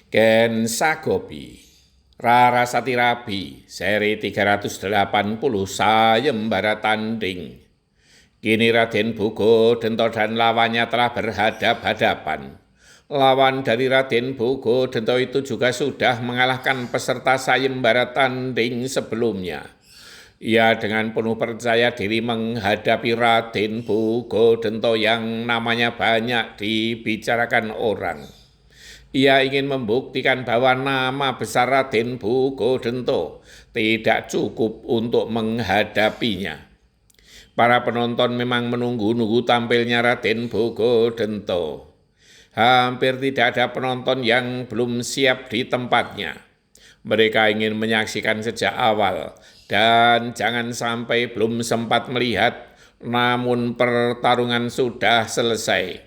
Ken Sagopi Rarasati Rabi seri 380 sayembara tanding. Kini Raden Bogodento dan lawannya telah berhadap-hadapan. Lawan dari Raden Bogodento itu juga sudah mengalahkan peserta sayembara tanding sebelumnya. Ia dengan penuh percaya diri menghadapi Raden Bogodento yang namanya banyak dibicarakan orang. Ia ingin membuktikan bahwa nama besar Raden Bogodento tidak cukup untuk menghadapinya. Para penonton memang menunggu-nunggu tampilnya Raden Bogodento. Hampir tidak ada penonton yang belum siap di tempatnya. Mereka ingin menyaksikan sejak awal dan jangan sampai belum sempat melihat, namun pertarungan sudah selesai.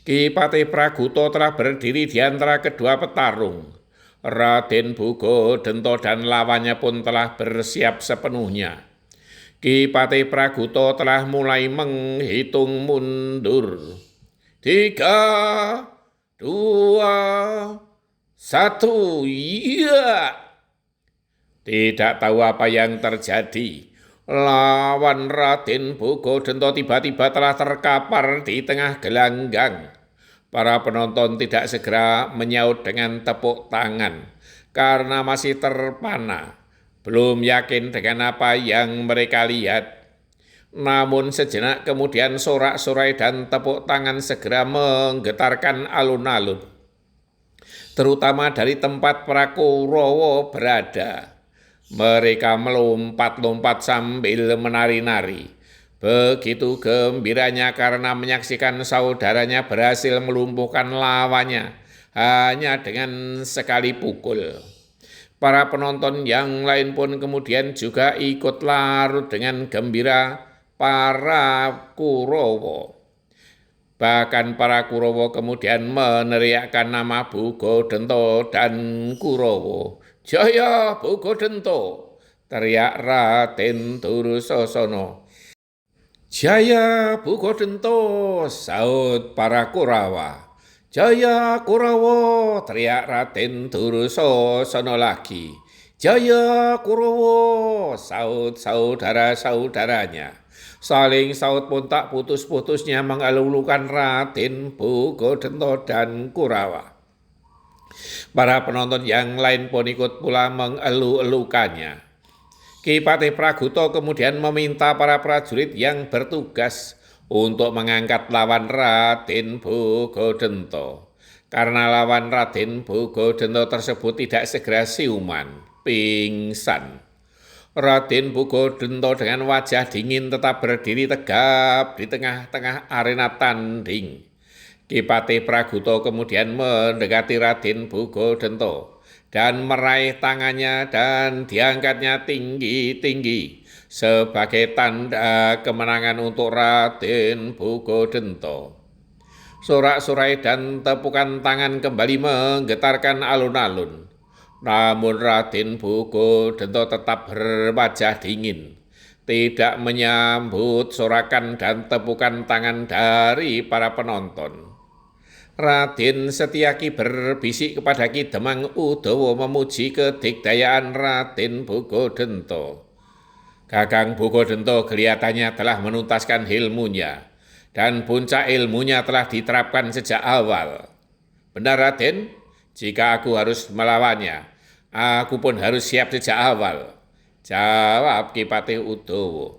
Ki Patih Praguto telah berdiri di antara kedua petarung. Raden Bogodento dan lawannya pun telah bersiap sepenuhnya. Ki Patih Praguto telah mulai menghitung mundur. 3, 2, 1, ya! Tidak tahu apa yang terjadi. Lawan Raden Bogodento tiba-tiba telah terkapar di tengah gelanggang. Para penonton tidak segera menyaut dengan tepuk tangan karena masih terpana, belum yakin dengan apa yang mereka lihat. Namun sejenak kemudian sorak-sorai dan tepuk tangan segera menggetarkan alun-alun, terutama dari tempat para Kurawa berada. Mereka melompat-lompat sambil menari-nari. Begitu gembiranya karena menyaksikan saudaranya berhasil melumpuhkan lawannya hanya dengan sekali pukul. Para penonton yang lain pun kemudian juga ikut larut dengan gembira para Kurawa. Bahkan para Kurawa kemudian meneriakkan nama Bogodento dan Kurawa. "Jaya Bogodento!" teriak Raden Dursasana. "Jaya Bogodento!" saut para Kurawa. "Jaya Kurawa!" teriak Raden Dursasana lagi. "Jaya Kurawa!" saut saudara-saudaranya. Saling saut pun tak putus-putusnya mengelulukan Raden Bogodento dan Kurawa. Para penonton yang lain pun ikut pula mengelu-elukannya. Ki Patih Praguto kemudian meminta para prajurit yang bertugas untuk mengangkat lawan Raden Bogodento. Karena lawan Raden Bogodento tersebut tidak segera siuman, pingsan. Raden Bogodento dengan wajah dingin tetap berdiri tegap di tengah-tengah arena tanding. Ki Patih Praguto kemudian mendekati Raden Bogodento dan meraih tangannya dan diangkatnya tinggi-tinggi sebagai tanda kemenangan untuk Raden Bogodento. Sorak-sorai dan tepukan tangan kembali menggetarkan alun-alun. Namun Raden Bogodento tetap berwajah dingin, tidak menyambut sorakan dan tepukan tangan dari para penonton. Raden Setyaki berbisik kepada Ki Demang Udawa memuji kedikdayaan Raden Bogodento. Kakang Bogodento kelihatannya telah menuntaskan ilmunya, dan puncak ilmunya telah diterapkan sejak awal. "Benar Raden, jika aku harus melawannya, aku pun harus siap sejak awal," jawab Ki Patih Udawa.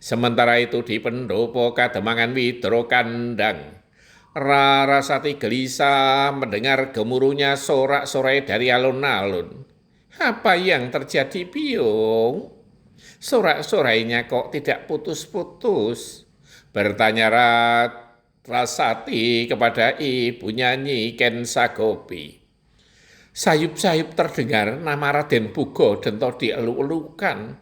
Sementara itu di pendopo Kademangan Widoro Kandang, Rarasati gelisah mendengar gemuruhnya sorak-sorai dari alun-alun. "Apa yang terjadi, Biung? Sorak-sorainya kok tidak putus-putus?" bertanya Rarasati kepada ibunya Nyi Ken Sagopi. "Sayup-sayup terdengar nama Raden Bogodento dielu-elukan,"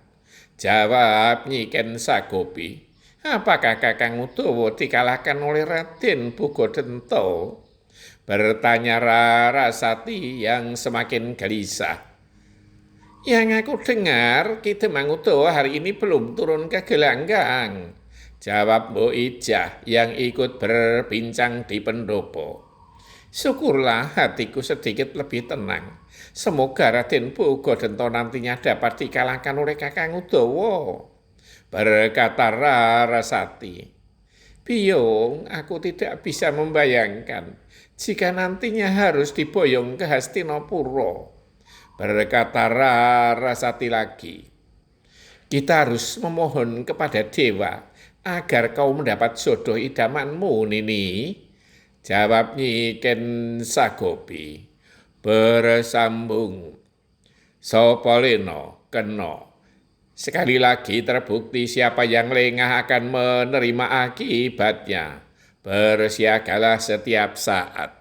jawab Nyi Ken Sagopi. "Apakah Kakang Udawa dikalahkan oleh Raden Bogodento?" bertanya Rarasati yang semakin gelisah. "Yang aku dengar, Ki Demang Udawa hari ini belum turun ke gelanggang," jawab Mbok Ijah yang ikut berbincang di pendopo. Syukurlah hatiku sedikit lebih tenang. Semoga Raden Pogodento nantinya dapat dikalahkan oleh Kakang Udawa, berkata Larasati. Biung, aku tidak bisa membayangkan jika nantinya harus diboyong ke Hastinapura, berkata Larasati lagi. Kita harus memohon kepada dewa agar kau mendapat jodoh idamanmu, Nini. Jawab Nyi Ken Sagopi. Bersambung. Sopolino keno. Sekali lagi terbukti siapa yang lengah akan menerima akibatnya. Bersiagalah setiap saat.